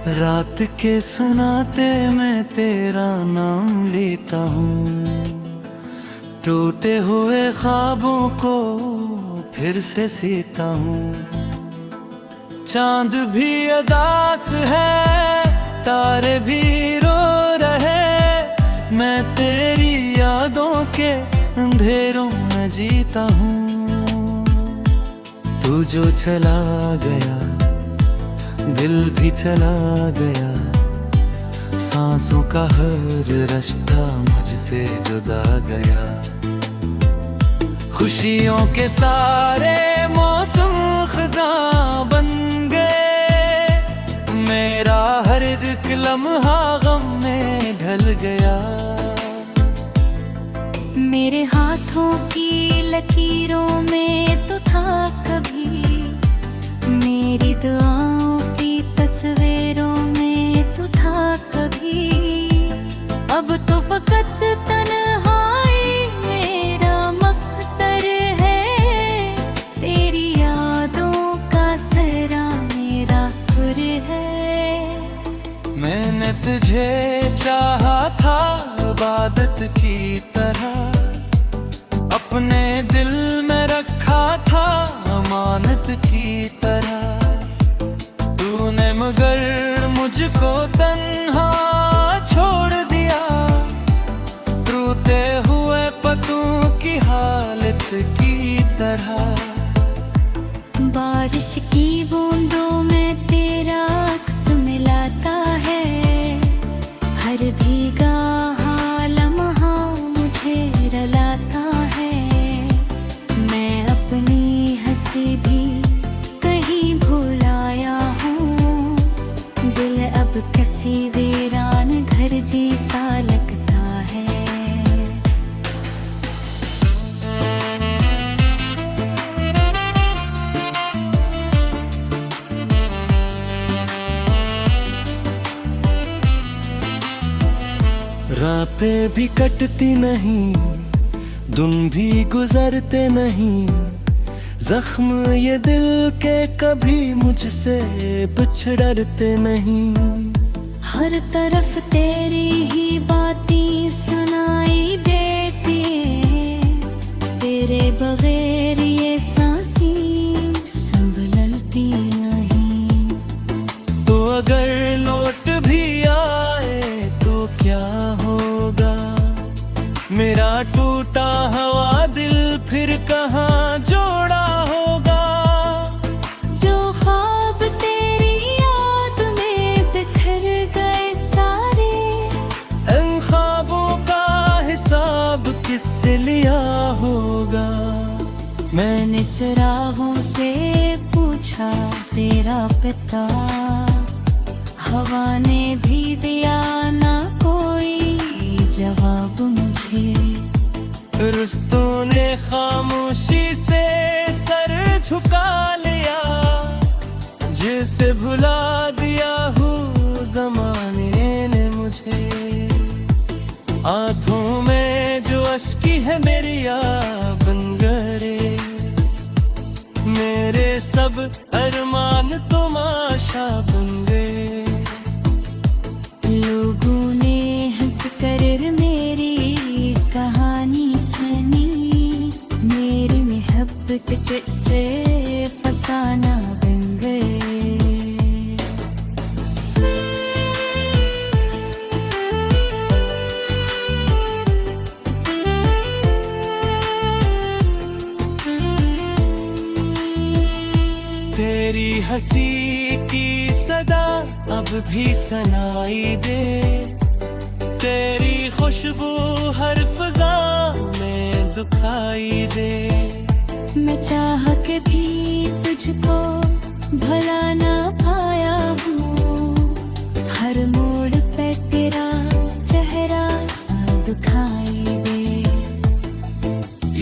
रात के सुनाते मैं तेरा नाम लेता हूँ, टूटे हुए ख्वाबों को फिर से सीता हूँ। चांद भी उदास है, तारे भी रो रहे, मैं तेरी यादों के अंधेरों में जीता हूँ। तू जो चला गया दिल भी चला गया, सांसों का हर रिश्ता मुझसे जुदा गया। खुशियों के सारे मौसम खज़ां बन गए, मेरा हर एक लम्हा गम में ढल गया। मेरे हाथों की लकीरों में तो था कभी, मेरी दुआओं की तस्वीरों में तो था कभी। अब तो फकत तन्हाई मेरा मख्तर है, तेरी यादों का सहरा मेरा खुर है। मैंने तुझे चाहा था इबादत की तरह, अपने दिल में रखा था अमानत की तरह। तूने मगर मुझको तन्हा छोड़ दिया, टूटे हुए पत्तों की हालत की तरह। बारिश की बूंदों में तेरा अक्स मिलाता है, हर भीगा लम्हा मुझे रुलाता है। मैं अपनी हंसी भी कहीं भूल आया हूँ, दिल अब किसी वीरान घर जैसा लगता है। रातें भी कटती नहीं, दिन भी गुजरते नहीं, जख्म ये दिल के कभी मुझसे बिछड़ते नहीं। हर तरफ तेरी ही बातें सुनाई देती हैं, तेरे बगैर ये सांसें संभलती नहीं। तो अगर लौट भी आए तो क्या होगा, मेरा टूटा हुआ दिल फिर कहाँ जोड़ा होगा। जो ख्वाब तेरी याद में बिखर गए सारे, इन ख्वाबों का हिसाब किससे लिया होगा। मैंने चिरागों से पूछा तेरा पिता, हवा ने भी दिया ना कोई जवाब मुझे। रिश्तों ने खामोशी से सर झुका लिया, जिसे भुला दिया हूँ ज़माने ने मुझे। आँखों में जो अश्की है मेरी या बन गए, मेरे सब अरमान तमाशा बन गए। लोगों ने हंस कर मेरी कहानी सुनी, मेरी मोहब्बत से फसाना बन गए। तेरी हंसी की सदा अब भी सुनाई दे, तेरी खुशबू हर फिजा में दिखाई दे। मैं चाह के भी तुझको भला ना पाया हूँ, हर मोड़ पे तेरा चेहरा दिखाई दे।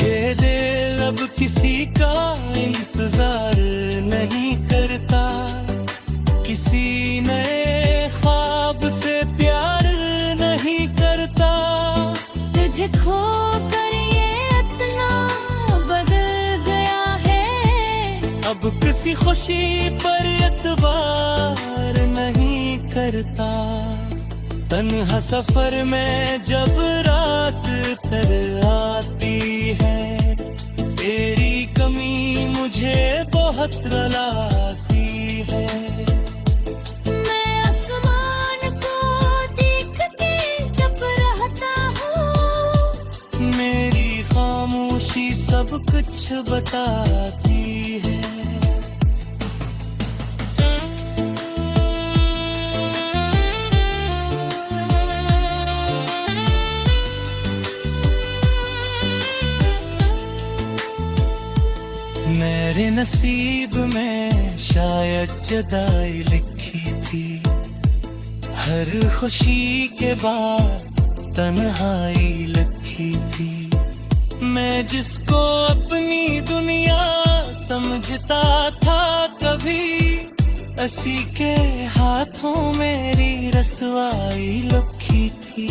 ये दिल अब किसी का इंतजार नहीं करता, किसी नए ख्वाब से प्यार नहीं करता। तुझे खो कर ये इतना बदल गया है, अब किसी खुशी पर एतबार नहीं कर करता। तन्हा सफर में जब रात तर आती है, तेरी कमी मुझे बहुत रुलाती है। मैं आसमान को देख के जब रहता हूँ, मेरी खामोशी सब कुछ बताती है। मेरे नसीब में शायद जुदाई लिखी थी, हर खुशी के बाद तन्हाई लिखी थी। मैं जिसको अपनी दुनिया समझता था कभी, उसी के हाथों मेरी रसवाई लिखी थी।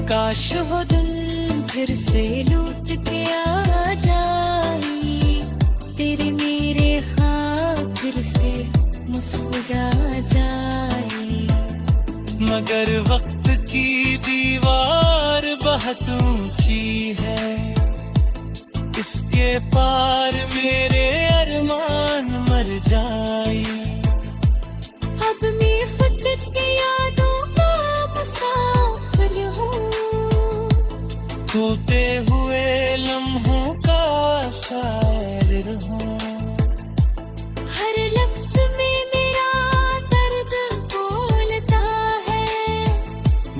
काश वो दिल फिर से लौट के आ जाए, तेरे मेरे ख्वाब फिर से मुस्कुरा जाए। मगर वक्त की दीवार बहुत ऊंची है, इसके पार मेरे अरमान मर जाए। अब मैं फजर की यादों का मुसाफिर हूँ, खोते हुए लम्हों का शायर हूँ। हर लफ्ज में मेरा दर्द बोलता है।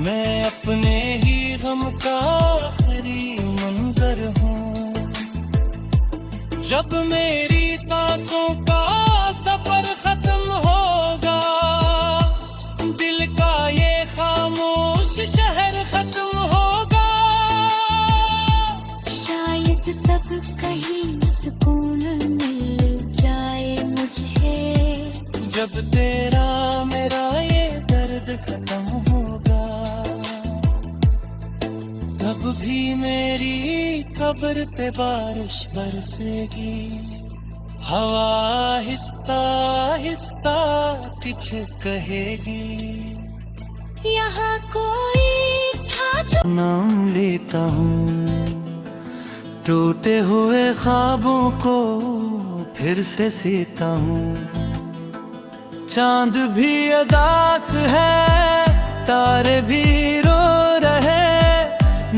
मैं अपने ही गम का आखिरी मंजर हूँ। जब मेरी सांसों का सफर खत्म होगा, दिल का ये खामोश शहर खत्म होगा। शायद तब कहीं सुकून मिल जाए मुझे, जब तेरा मेरा ये दर्द खत्म होगा। तब भी मेरी कब्र पे बारिश बरसेगी, हवा आहिस्ता आहिस्ता कुछ कहेगी। यहाँ कोई था जो नाम लेता हूँ, टूटे हुए ख्वाबों को फिर से सीता हूँ। चांद भी उदास है, तारे भी रो रहे,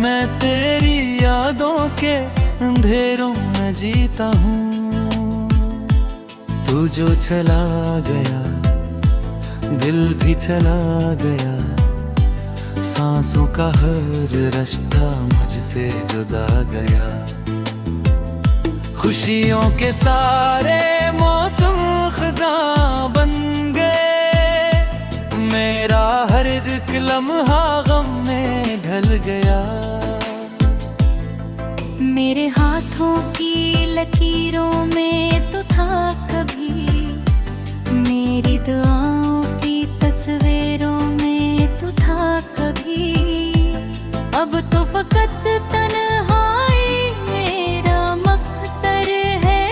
मैं तेरी यादों के अंधेरों में जीता हूँ। तू जो चला गया, दिल भी चला गया, सांसों का हर रास्ता मुझसे जुदा गया। खुशियों के सारे मौसम खज़ां बन गए, मेरा हर एक लम्हा गम में ढल गया। मेरे हाथों की लकीरों में तो था कभी, मेरी दुआओं की तस्वीरों में तो था कभी। अब तो फकत तन्हाई मेरा मख्तर है,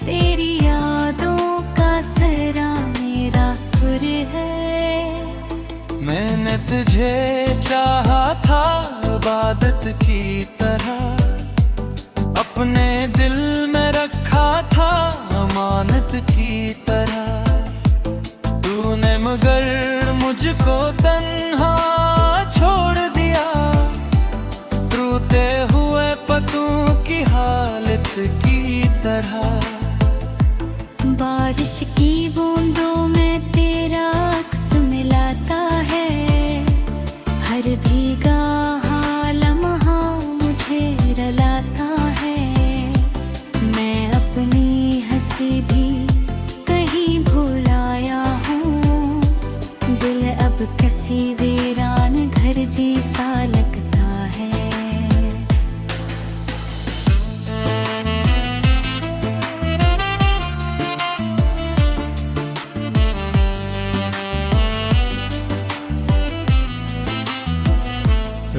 तेरी यादों का सहरा मेरा खुर है। मैंने तुझे चाहा था इबादत की तरह, अपने दिल में रखा था अमानत की तरह। तूने मगर मुझको तन्हा छोड़ दिया, टूटे हुए पत्तों की हालत की तरह। बारिश की बूंदों में तेरा अक्स मिलाता है, हर भीगा लम्हा मुझे रुलाता है। मैं अपनी हंसी भी कहीं भूल आया हूँ, दिल अब किसी वीरान घर जैसा लगता है।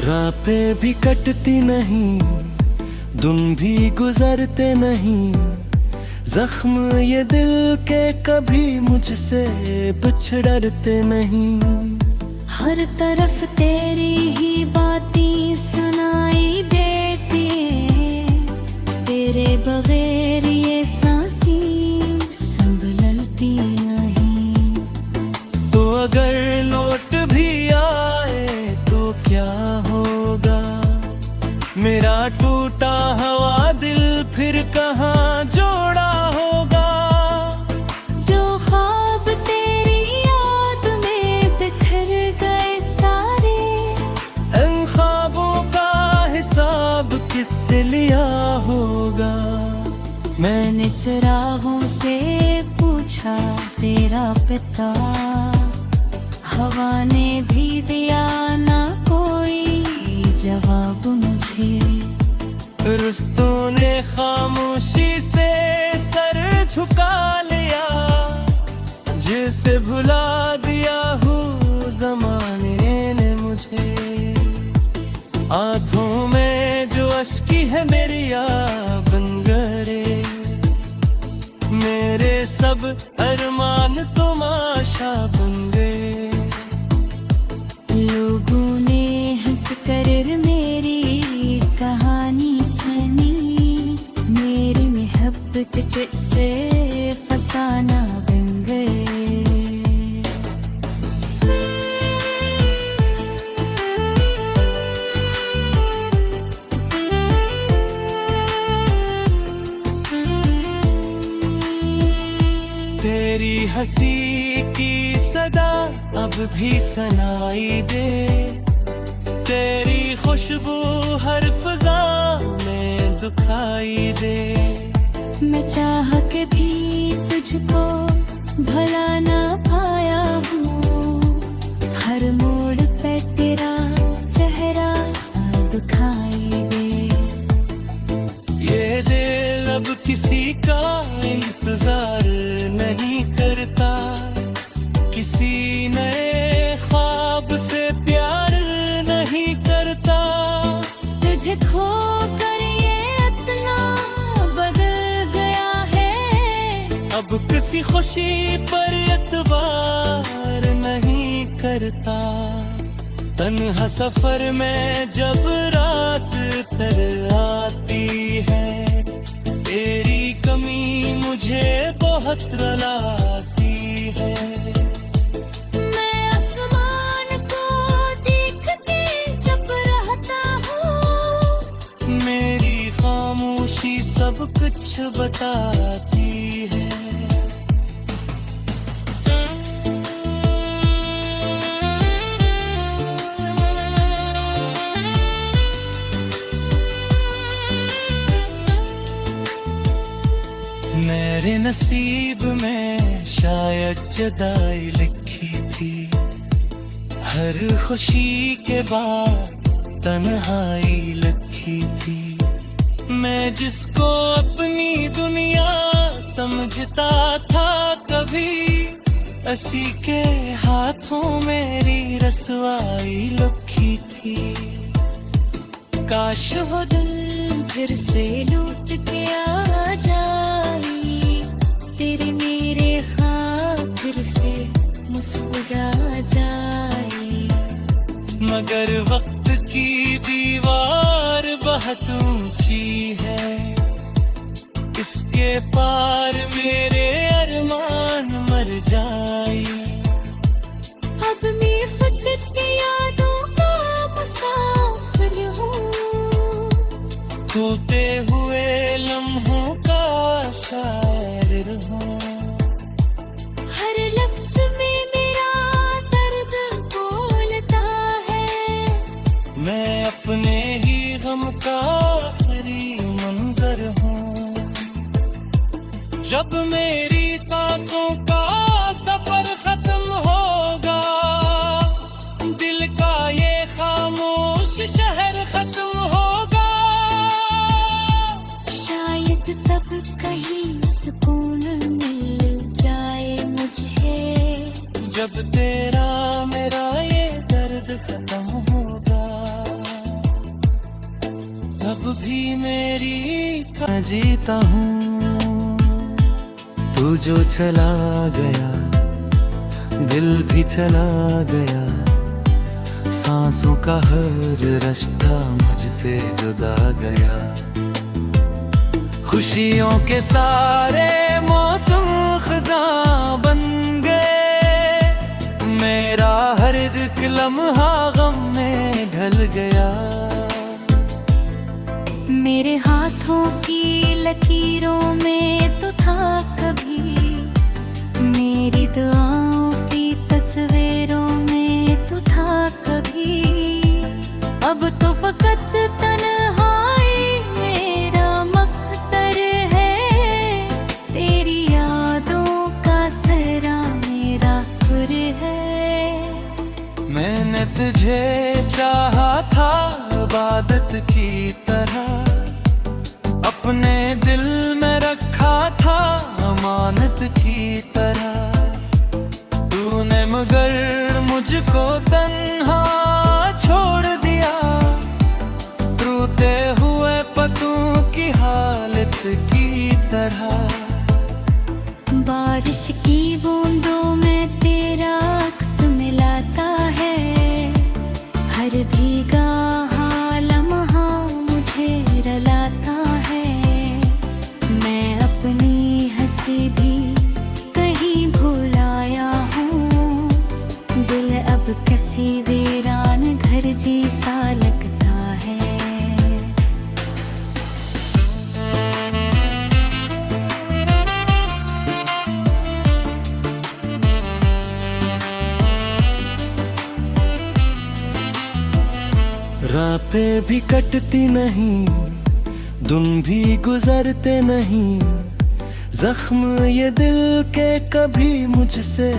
रातें भी कटती नहीं, दिन भी गुजरते नहीं, जख्म ये दिल के कभी मुझसे बिछड़ते नहीं। हर तरफ तेरी ही बातें सुनाई देती हैं, तेरे बगैर ये सांसें संभलती नहीं। तो अगर लौट भी आए तो क्या होगा, मेरा टूटा हुआ दिल फिर कहाँ जोड़ा होगा। जो ख्वाब तेरी याद में बिखर गए सारे, इन ख्वाबों का हिसाब किससे लिया होगा। मैंने चिरागों से पूछा तेरा पिता, हवा ने भी दिया ना कोई जवाब मुझे। रुस्तों ने खामोशी से सर झुका लिया, जिसे भुला दिया हूँ जमाने ने मुझे। आंखों में जो अश्की है मेरी या बन गए, मेरे सब अरमान तमाशा बन गए। लोगों ने हंस कर मेरी कहानी सुनी, मेरी मोहब्बत से फसाना बन गए। तेरी हंसी की सदा अब भी सुनाई दे, तेरी खुशबू हर फिजा में दुखाई दे। मैं चाह के भी तुझको भला ना पाया हूँ, हर मोड़ पे तेरा चेहरा दिखाई दे। ये दिल अब किसी का इंतजार नहीं करता, किसी नए ख्वाब से प्यार नहीं करता। तुझे खो कर ये इतना बदल गया है, अब किसी खुशी पर एतबार नहीं करता। तन्हा सफर में जब रात तर आती है, तेरी कमी मुझे बहुत रुलाती है। मैं आसमान को देख के चुप रहता हूँ, मेरी खामोशी सब कुछ बताती है। मेरे नसीब में शायद जुदाई लिखी थी, हर खुशी के बाद तन्हाई लिखी थी। मैं जिसको अपनी दुनिया समझता था कभी, उसी के हाथों मेरी रसवाई लिखी थी। काश वो दिल फिर से लूट के आ जाए, तेरे मेरे ख्वाब फिर से मुस्कुरा जाए। मगर वक्त की दीवार बहुत ऊंची है, इसके पार मेरे अरमान मर जाए। अब मैं फजर की यादों का मुसाफिर हूँ, खोते हुए लम्हों का शायर हूँ। हर लफ्ज में मेरा दर्द बोलता है, मैं अपने ही गम का आखिरी मंजर हूँ। जब मेरी सांसों का सफर खत्म होगा, दिल का ये खामोश शहर खत्म होगा। शायद तब कहीं सुकून मिल जाए मुझे, जब तेरा मेरा ये दर्द खत्म होगा। तब भी मेरी जीता हूँ, तू जो चला गया दिल भी चला गया, सांसों का हर रास्ता मुझसे जुदा गया। खुशियों के सारे मौसम खज़ां बन गए, मेरा हर एक लम्हा गम में ढल गया। मेरे हाथों की लकीरों में तो था कभी, मेरी दुआओं की तस्वीरों में तो था कभी। अब तो फकत तन्हाई मेरा मख्तर है, तेरी यादों का सहरा मेरा खुर है। मैंने तुझे चाहा था इबादत की तरह, अपने दिल में रखा था अमानत की तरह। तूने मगर मुझको तन्हा छोड़ दिया, रोते हुए पतों की हालत की तरह। बारिश की बूंदों में तेरा अक्स मिलाता है, हर भीगा लम्हा मुझे रलाता है। मैं अपनी हंसी भी कहीं भूल आया हूँ, दिल अब किसी वीरान घर जैसा लगता है। रातें भी कटती नहीं, दिन भी गुजरते नहीं, जख्म ये दिल के कभी मुझसे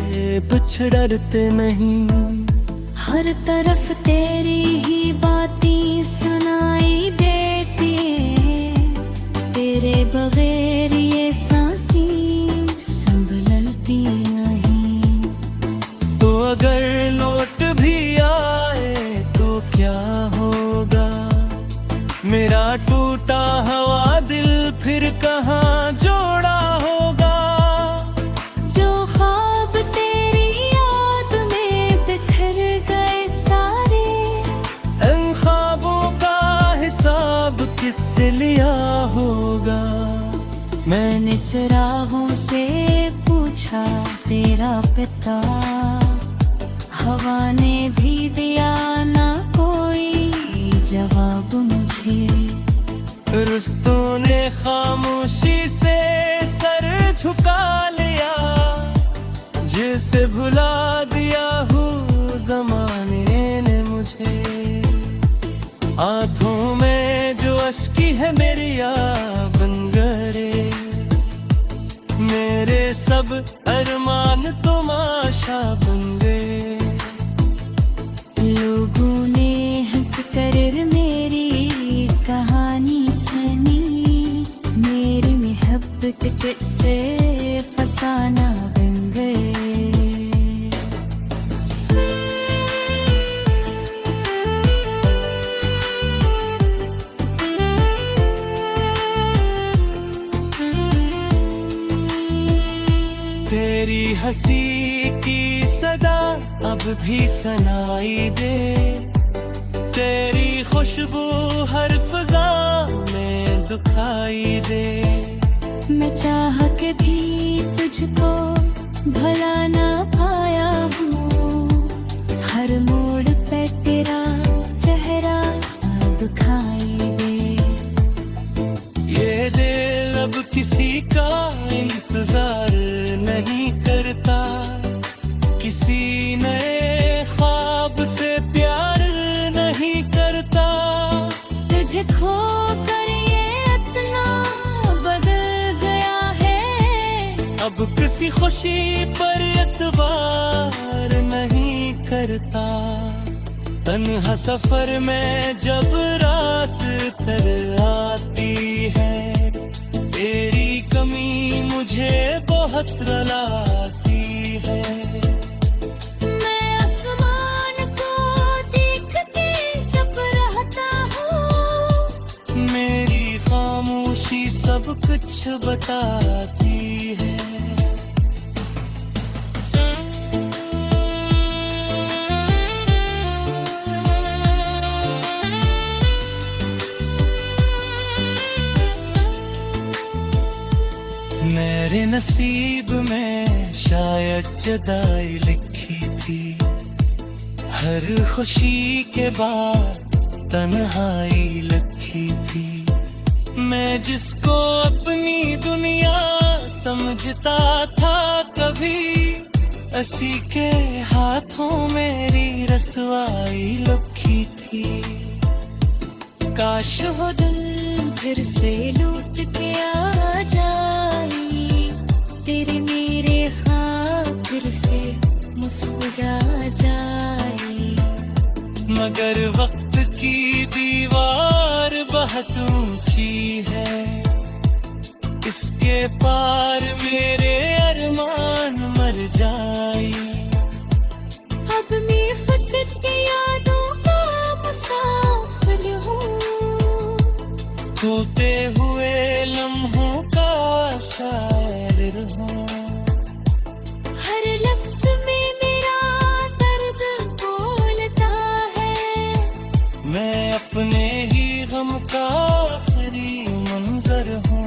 बिछड़ते नहीं। हर तरफ तेरी ही बातें सुनाई देती हैं, तेरे बगैर ये सांसें संभलती नहीं। तो अगर लौट भी आए तो क्या होगा, मेरा टूटा हुआ दिल फिर कहाँ जोड़ा होगा। जो ख्वाब तेरी याद में बिखर गए सारे, इन ख्वाबों का हिसाब किससे लिया होगा। मैंने चिरागों से पूछा तेरा पिता, हवा ने भी दिया ना कोई जवाब मुझे। रुस्तों ने खामोशी से सर झुका लिया, जिसे भुला दिया हूँ ज़माने ने मुझे। आँखों में जो अश्की है मेरी याद बन गए, मेरे सब अरमान तमाशा बन गए। लोगों ने हंस कर मेरी कहानी सुनी, मेरी मोहब्बत से फसाना बन गए। तेरी हंसी की सदा अब भी सुनाई दे, तेरी खुशबू हर फिजा में दिखाई दे। मैं चाह के भी तुझको भला ना पाया हूँ, हर मोड़ पे तेरा चेहरा दिखाई दे। ये दिल अब किसी का इंतजार नहीं करता, किसी नए ख्वाब से प्यार नहीं करता। तुझे खो कर ये इतना बदल गया है, अब किसी खुशी पर एतबार नहीं करता। तन्हा सफर में जब रात तर आती है, तेरी कमी मुझे बहुत रुलाती है। मैं आसमान को देखते चुप रहता हूँ, मेरी खामोशी सब कुछ बताती है। नसीब में शायद जुदाई लिखी थी, हर खुशी के बाद तन्हाई लिखी थी। मैं जिसको अपनी दुनिया समझता था कभी, असी के हाथों मेरी रसवाई लिखी थी। काश वो दिल फिर से लूट के आ जाए, तेरे मेरे ख्वाब फिर से मुस्कुरा जाए। मगर वक्त की दीवार बहुत ऊंची है, इसके पार मेरे अरमान मर जाए। अब मैं फकत के यादों का मुसाफिर हूँ, खोते हुए लम्हों का शायर हूँ। हर लफ्ज में मेरा दर्द बोलता है, मैं अपने ही गम का आखिरी मंजर हूँ।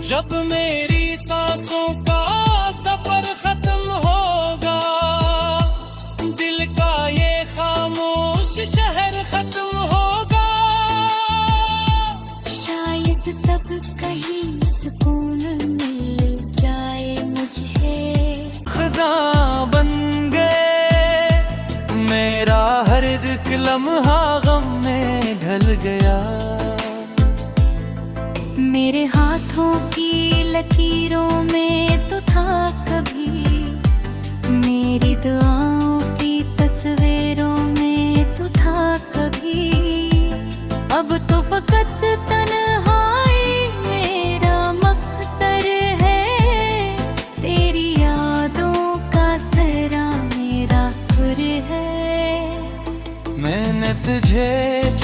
जब मेरी सांसों का सफर खत्म होगा, दिल का ये खामोश शहर खत्म होगा। शायद तब कहीं सुकून मिल जाए मुझे। खज़ां बन गए, मेरा हर एक लम्हा गम में ढल गया। मेरे हाथों की लकीरों में तो था कभी, मेरी दुआओं की तस्वीरों में तो था कभी। अब तो फकत तन्हाई मेरा मकदर है, तेरी यादों का सहरा मेरा खुर है। मैंने तुझे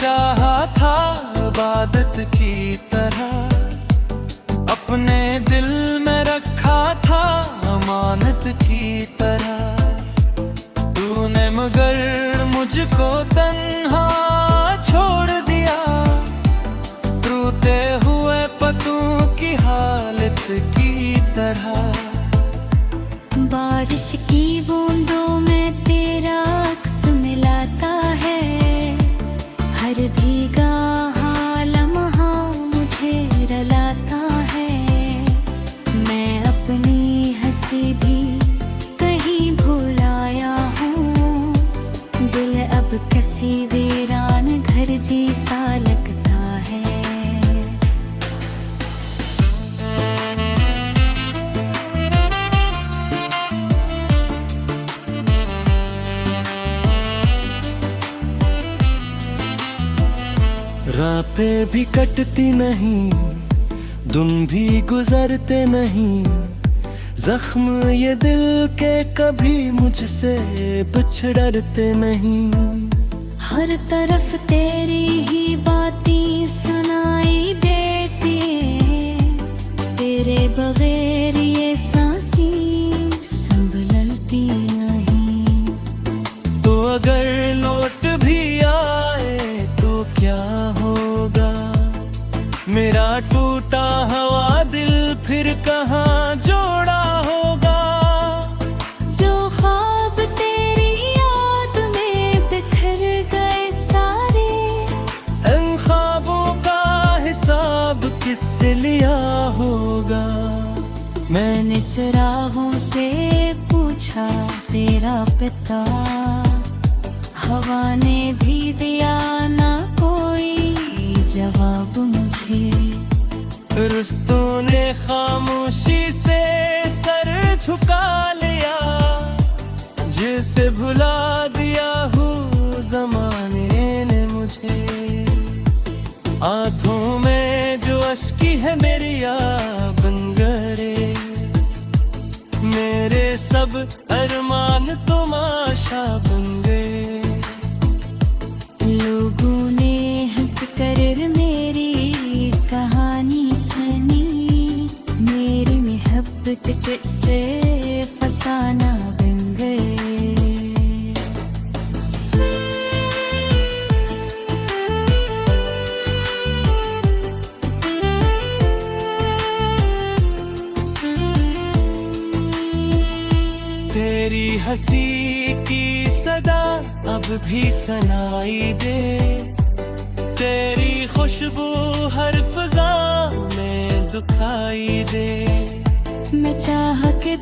चाहा था इबादत की तरह, अपने दिल में रखा था अमानत की तरह। तूने मगर मुझको तन्हा छोड़ दिया, रोते हुए पतों की हालत की तरह। बारिश की बूंदों में तेरा अक्स मिलाता है, हर भीगा लम्हा मुझे रलाता है। मैं अपनी हंसी भी कहीं भूल आया हूँ, दिल अब किसी वीरान घर जैसा लगता है। रातें भी कटती नहीं, दिन भी गुजरते नहीं, जख्म ये दिल के कभी मुझसे बिछड़ते नहीं। हर तरफ तेरी ही बातें सुनाई देती हैं, तेरे बगैर ये सांसें संभलती नहीं। तो अगर लौट भी आए तो क्या होगा, मेरा टूटा हुआ दिल फिर कहाँ जोड़ा होगा। जो ख्वाब तेरी याद में बिखर गए सारे, इन ख्वाबों का हिसाब किससे लिया होगा। मैंने चिरागों से पूछा तेरा पिता, हवा ने भी दिया ना कोई जवाब मुझे। रिश्तों ने खामोशी से सर झुका लिया, जिसे भुला दिया हूँ जमाने ने मुझे। आंखों में जो अश्की है मेरी या बन गए, मेरे सब अरमान तमाशा बन गए। लोगों ने हंस कर मेरी कहानी सुनी, मेरी मोहब्बत से फसाना बन गए। हंसी की सदा अब भी सुनाई दे, तेरी खुशबू हर फिजा में दिखाई दे। मैं चाह के